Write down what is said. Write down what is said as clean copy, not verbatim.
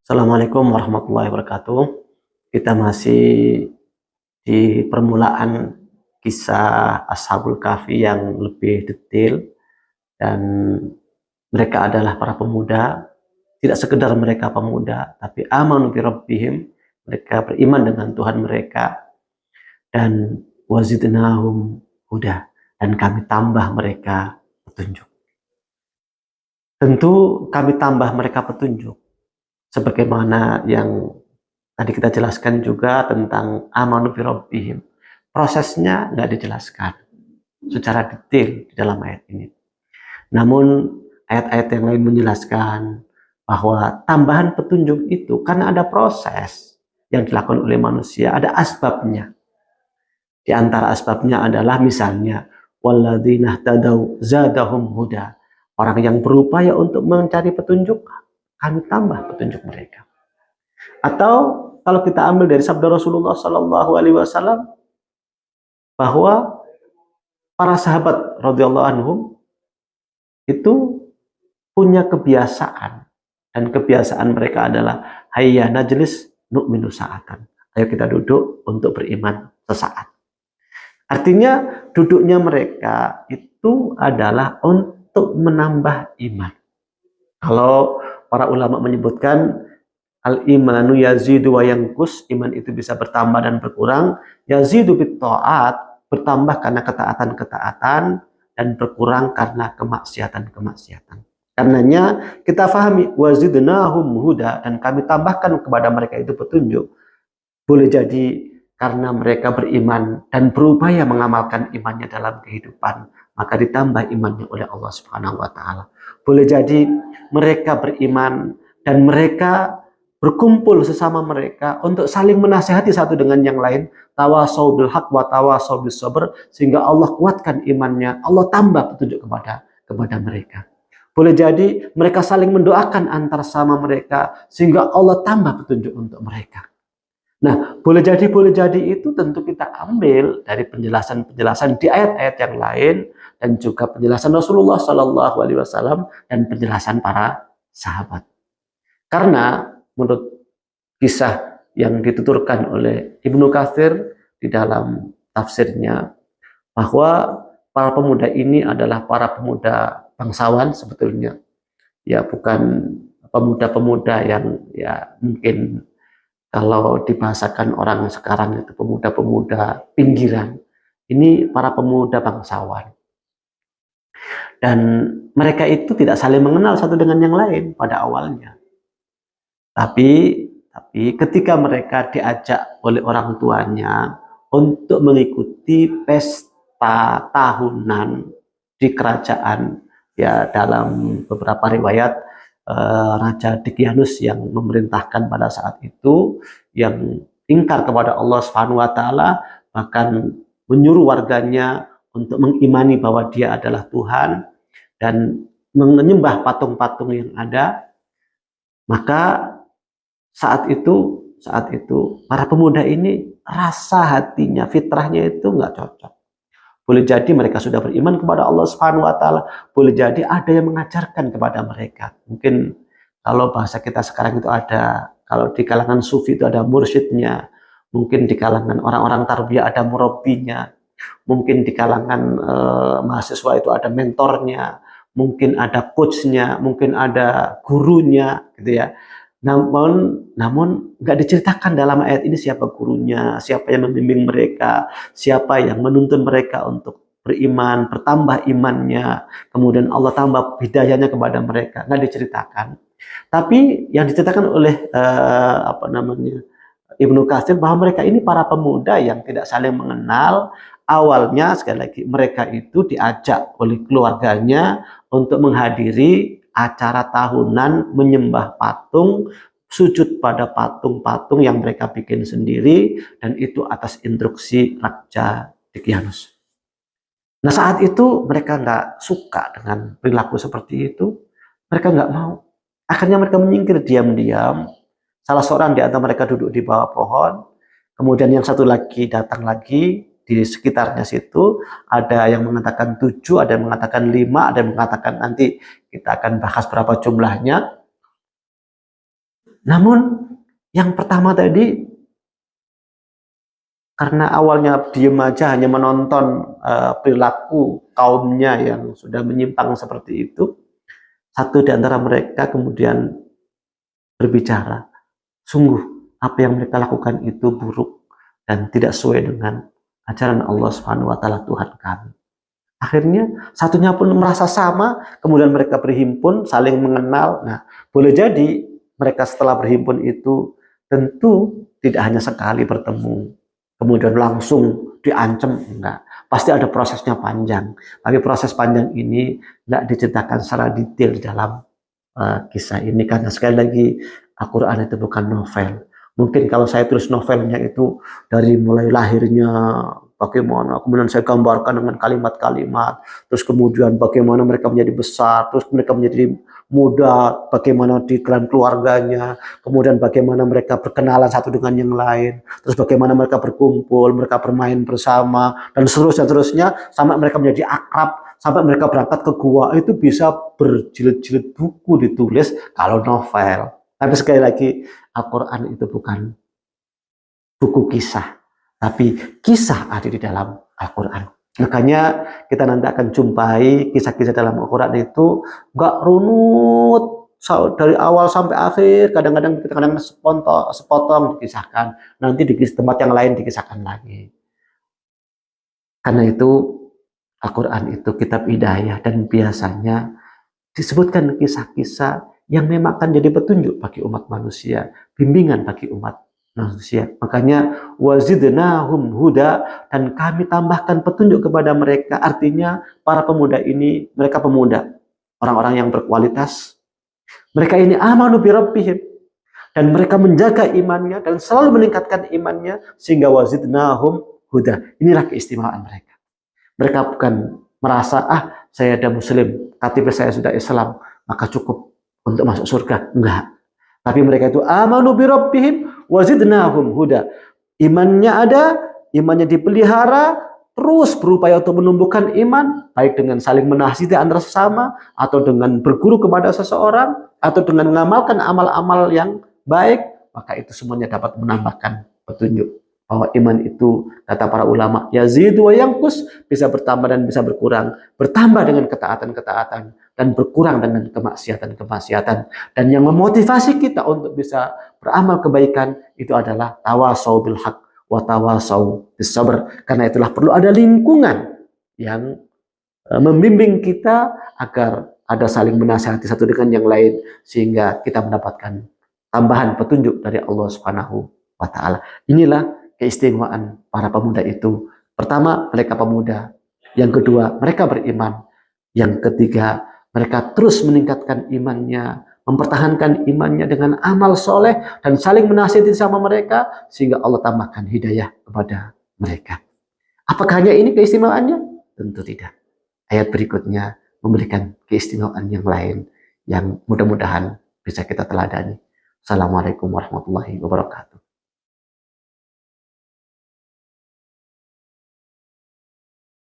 Assalamualaikum warahmatullahi wabarakatuh. Kita masih di permulaan kisah Ashabul Kahfi yang lebih detail, dan mereka adalah para pemuda. Tidak sekedar mereka pemuda, tapi amanu bi rabbihim, mereka beriman dengan Tuhan mereka, dan wazidnahum huda, dan kami tambah mereka petunjuk. Tentu kami tambah mereka petunjuk sebagaimana yang tadi kita jelaskan juga tentang amanu bi rabbihim. Prosesnya nggak dijelaskan secara detail di dalam ayat ini. Namun ayat-ayat yang lain menjelaskan bahwa tambahan petunjuk itu karena ada proses yang dilakukan oleh manusia, ada asbabnya. Di antara asbabnya adalah misalnya walladzina tadau zadahum huda. Orang yang berupaya untuk mencari petunjuk, kami tambah petunjuk mereka. Atau kalau kita ambil dari sabda Rasulullah Sallallahu Alaihi Wasallam bahwa para sahabat radhiyallahu anhum itu punya kebiasaan, dan kebiasaan mereka adalah hayya najlis nu'minu sa'atan. Ayo kita duduk untuk beriman sesaat. Artinya duduknya mereka itu adalah untuk menambah iman. Kalau para ulama menyebutkan al-imanu yazidu wa yanqus, iman itu bisa bertambah dan berkurang. Yazidu bit ta'at, bertambah karena ketaatan-ketaatan, dan berkurang karena kemaksiatan-kemaksiatan. Karenanya kita fahami wazidnahum huda, dan kami tambahkan kepada mereka itu petunjuk. Boleh jadi karena mereka beriman dan berupaya mengamalkan imannya dalam kehidupan, maka ditambah imannya oleh Allah Subhanahu wa taala. Boleh jadi mereka beriman dan mereka berkumpul sesama mereka untuk saling menasihati satu dengan yang lain, tawasau bil haq wa tawasau bis sabr, sehingga Allah kuatkan imannya, Allah tambah petunjuk kepada mereka. Boleh jadi mereka saling mendoakan antar sama mereka, sehingga Allah tambah petunjuk untuk mereka. Nah, boleh jadi itu tentu kita ambil dari penjelasan-penjelasan di ayat-ayat yang lain, dan juga penjelasan Rasulullah Shallallahu Alaihi Wasallam dan penjelasan para sahabat. Karena menurut kisah yang dituturkan oleh Ibnu Katsir di dalam tafsirnya, bahwa para pemuda ini adalah para pemuda bangsawan sebetulnya, ya bukan pemuda-pemuda yang ya mungkin kalau dibahasakan orang sekarang itu pemuda-pemuda pinggiran. Ini para pemuda bangsawan. Dan mereka itu tidak saling mengenal satu dengan yang lain pada awalnya. Tapi ketika mereka diajak oleh orang tuanya untuk mengikuti pesta tahunan di kerajaan, ya dalam beberapa riwayat Raja Dicyanus yang memerintahkan pada saat itu, yang ingkar kepada Allah Subhanahu wa taala, bahkan menyuruh warganya untuk mengimani bahwa dia adalah Tuhan dan menyembah patung-patung yang ada. Maka saat itu para pemuda ini rasa hatinya, fitrahnya itu nggak cocok. Boleh jadi mereka sudah beriman kepada Allah Subhanahu wa taala, boleh jadi ada yang mengajarkan kepada mereka. Mungkin kalau bahasa kita sekarang itu ada, kalau di kalangan sufi itu ada mursyidnya, mungkin di kalangan orang-orang tarbiyah ada murabbinya, mungkin di kalangan mahasiswa itu ada mentornya, mungkin ada coachnya, mungkin ada gurunya gitu ya. Namun nggak diceritakan dalam ayat ini siapa gurunya, siapa yang membimbing mereka, siapa yang menuntun mereka untuk beriman, bertambah imannya, kemudian Allah tambah hidayahnya kepada mereka, nggak diceritakan. Tapi yang diceritakan oleh Ibnu Katsir, bahwa mereka ini para pemuda yang tidak saling mengenal. Awalnya sekali lagi mereka itu diajak oleh keluarganya untuk menghadiri acara tahunan menyembah patung, sujud pada patung-patung yang mereka bikin sendiri, dan itu atas instruksi Raja Dicyanus. Nah saat itu mereka nggak suka dengan perilaku seperti itu, mereka nggak mau. Akhirnya mereka menyingkir diam-diam. Salah seorang di antara mereka duduk di bawah pohon, kemudian yang satu lagi datang lagi di sekitarnya situ. Ada yang mengatakan 7, ada yang mengatakan 5, ada yang mengatakan nanti kita akan bahas berapa jumlahnya. Namun yang pertama tadi, karena awalnya diem aja hanya menonton perilaku kaumnya yang sudah menyimpang seperti itu, satu di antara mereka kemudian berbicara, sungguh apa yang mereka lakukan itu buruk dan tidak sesuai dengan ajaran Allah Subhanahu wa taala Tuhan kami. Akhirnya satunya pun merasa sama, kemudian mereka berhimpun, saling mengenal. Nah, boleh jadi mereka setelah berhimpun itu tentu tidak hanya sekali bertemu, kemudian langsung diancam, enggak. Pasti ada prosesnya panjang. Tapi proses panjang ini enggak diceritakan secara detail di dalam kisah ini, karena sekali lagi Al-Quran itu bukan novel. Mungkin kalau saya tulis novelnya itu dari mulai lahirnya bagaimana, kemudian saya gambarkan dengan kalimat-kalimat, terus kemudian bagaimana mereka menjadi besar, terus mereka menjadi muda, bagaimana di keluarganya, kemudian bagaimana mereka berkenalan satu dengan yang lain, terus bagaimana mereka berkumpul, mereka bermain bersama, dan seterusnya, sampai mereka menjadi akrab, sampai mereka berangkat ke gua. Itu bisa berjilid-jilid buku ditulis kalau novel. Tapi sekali lagi, Al-Quran itu bukan buku kisah, tapi kisah ada di dalam Al-Quran. Makanya kita nanti akan jumpai kisah-kisah dalam Al-Quran itu nggak runut dari awal sampai akhir. Kadang-kadang kita sepotong dikisahkan, nanti di tempat yang lain dikisahkan lagi. Karena itu Al-Quran itu kitab hidayah, dan biasanya disebutkan kisah-kisah yang memang akan jadi petunjuk bagi umat manusia, bimbingan bagi umat manusia. Makanya wazidnahum huda, dan kami tambahkan petunjuk kepada mereka. Artinya para pemuda ini, mereka pemuda, orang-orang yang berkualitas. Mereka ini amanu bi rabbihim, dan mereka menjaga imannya dan selalu meningkatkan imannya, sehingga wazidnahum huda. Inilah keistimewaan mereka. Mereka bukan merasa, saya ada muslim, KTP saya sudah Islam, maka cukup untuk masuk surga. Enggak. Tapi mereka itu amanu bi rabbihim wazidnahum huda. Imannya ada, imannya dipelihara, terus berupaya untuk menumbuhkan iman, baik dengan saling menasihati antara sesama, atau dengan berguru kepada seseorang, atau dengan mengamalkan amal-amal yang baik, maka itu semuanya dapat menambahkan petunjuk. Bahwa iman itu, kata para ulama, yazidu wa yanqus, bisa bertambah dan bisa berkurang. Bertambah dengan ketaatan-ketaatan dan berkurang dengan kemaksiatan-kemaksiatan. Dan yang memotivasi kita untuk bisa beramal kebaikan itu adalah tawasau bil haq wa tawasau bis sabr. Karena itulah perlu ada lingkungan yang membimbing kita agar ada saling menasihati satu dengan yang lain, sehingga kita mendapatkan tambahan petunjuk dari Allah Subhanahu wa taala. Inilah keistimewaan para pemuda itu. Pertama, mereka pemuda. Yang kedua, mereka beriman. Yang ketiga, mereka terus meningkatkan imannya, mempertahankan imannya dengan amal soleh, dan saling menasihati sama mereka, sehingga Allah tambahkan hidayah kepada mereka. Apakah hanya ini keistimewaannya? Tentu tidak. Ayat berikutnya memberikan keistimewaan yang lain, yang mudah-mudahan bisa kita teladani. Assalamualaikum warahmatullahi wabarakatuh.